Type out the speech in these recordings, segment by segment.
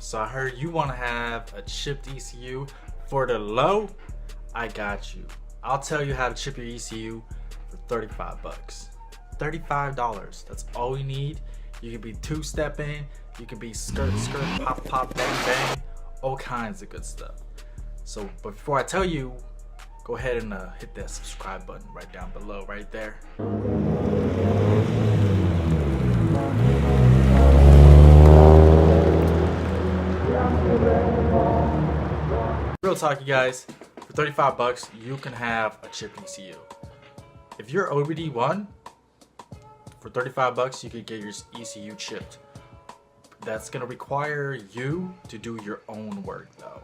So I heard you want to have a chipped ECU for the low. I got you. I'll tell you how to chip your ECU for 35 bucks. $35. That's all you need. You can be two-stepping, you can be skirt, pop, pop, bang, bang, all kinds of good stuff. So, but before I tell you, go ahead and hit that subscribe button right down below, right there. Real talk, you guys. For 35 bucks, you can have a chipped ECU. If you're OBD1, for 35 bucks, you could get your ECU chipped. That's gonna require you to do your own work though.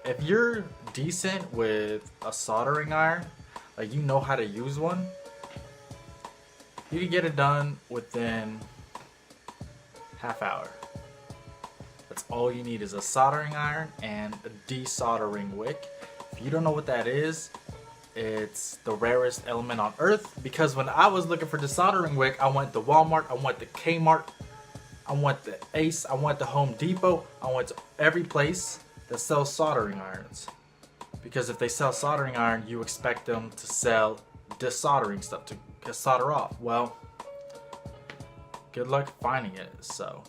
If you're decent with a soldering iron, like you know how to use one, you can get it done within half hour. That's all you need is a soldering iron and a desoldering wick. If you don't know what that is, it's the rarest element on earth, because when I was looking for desoldering wick, I went to Walmart, I went to Kmart, I went to Ace, I went to Home Depot, I went to every place that sells soldering irons. Because if they sell soldering iron, you expect them to sell desoldering stuff to solder off. Well, good luck finding it. So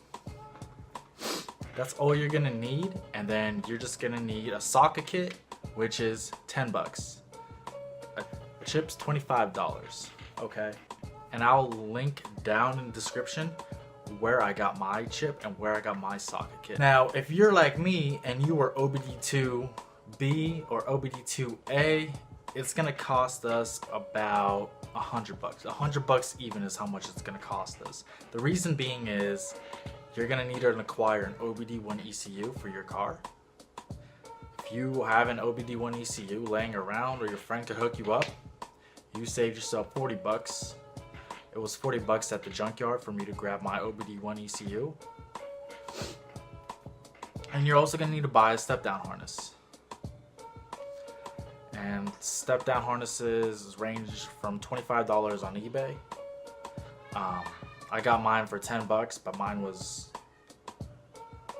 that's all you're gonna need, and then you're just gonna need a socket kit, which is 10 bucks. A chip's $25, okay? And I'll link down in the description where I got my chip and where I got my socket kit. Now, if you're like me and you were OBD2B or OBD2A, it's gonna cost us about 100 bucks. 100 bucks even is how much it's gonna cost us. The reason being is you're gonna need to acquire an OBD1 ECU for your car. If you have an OBD1 ECU laying around or your friend could hook you up, you saved yourself 40 bucks. It was 40 bucks at the junkyard for me to grab my OBD1 ECU. And you're also gonna need to buy a step down harness. And step down harnesses range from $25 on eBay. I got mine for 10 bucks, but mine was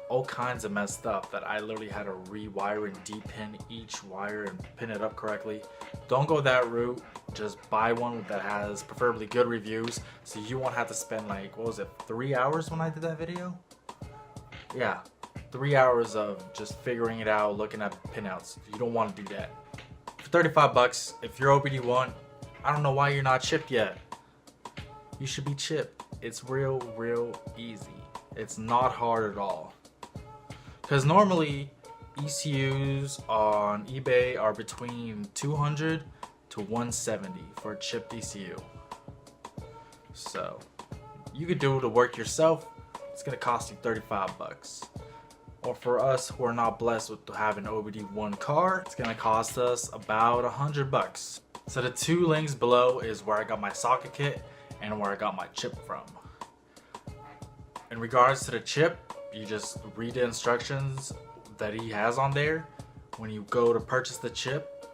all kinds of messed up that I literally had to rewire and depin each wire and pin it up correctly. Don't go that route. Just buy one that has preferably good reviews, so you won't have to spend like, what was it, 3 hours when I did that video? Yeah, 3 hours of just figuring it out, looking at pinouts. You don't want to do that. For 35 bucks, if you're OBD1, I don't know why you're not chipped yet. You should be chipped. It's real easy. It's not hard at all. Because normally ECUs on eBay are between 200 to 170 for a chipped ECU. So you could do the work yourself. It's gonna cost you 35 bucks. Or for us who are not blessed with having an OBD1 car, it's gonna cost us about 100 bucks. So the two links below is where I got my socket kit and where I got my chip from. In regards to the chip, you just read the instructions that he has on there. When you go to purchase the chip,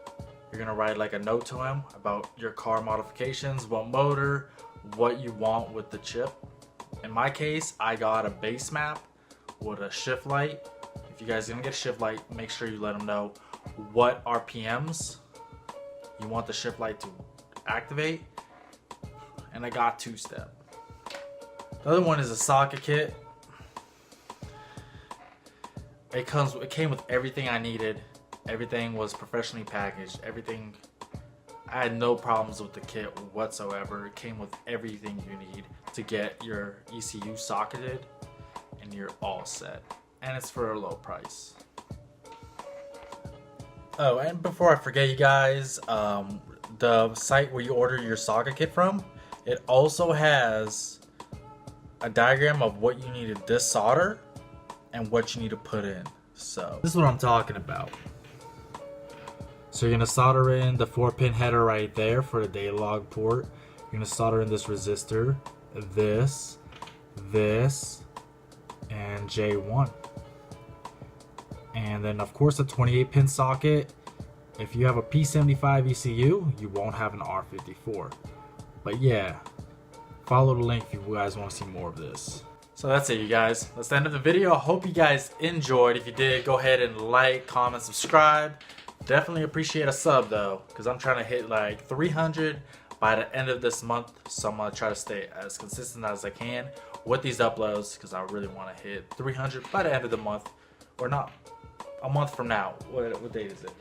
you're gonna write like a note to him about your car modifications, what motor, what you want with the chip. In my case, I got a base map with a shift light. If you guys are gonna get a shift light, make sure you let them know what RPMs you want the shift light to activate. And I got two-step. The other one is a socket kit. It came with everything I needed. Everything was professionally packaged. Everything, I had no problems with the kit whatsoever. It came with everything you need to get your ECU socketed, and you're all set. And it's for a low price. Oh, and before I forget, you guys, the site where you order your socket kit from, it also has a diagram of what you need to desolder and what you need to put in. So this is what I'm talking about. So you're gonna solder in the 4-pin header right there for the data log port. You're gonna solder in this resistor, this, and J1. And then of course a 28-pin socket. If you have a P75 ECU, you won't have an R54. But yeah, follow the link if you guys want to see more of this. So that's it, you guys. That's the end of the video. I hope you guys enjoyed. If you did, go ahead and like, comment, subscribe. Definitely appreciate a sub though, because I'm trying to hit like 300 by the end of this month. So I'm gonna try to stay as consistent as I can with these uploads, because I really want to hit 300 by the end of the month, or not a month from now. What date is it?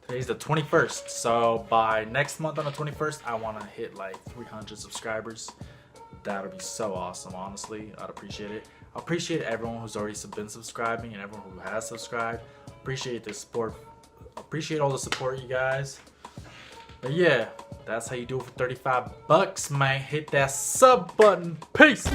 Today's the 21st. So by next month on the 21st, I want to hit like 300 subscribers. That would be so awesome, honestly. I'd appreciate it. I appreciate everyone who's already been subscribing and everyone who has subscribed. Appreciate the support. Appreciate all the support, you guys. But yeah, that's how you do it for 35 bucks, man. Hit that sub button. Peace.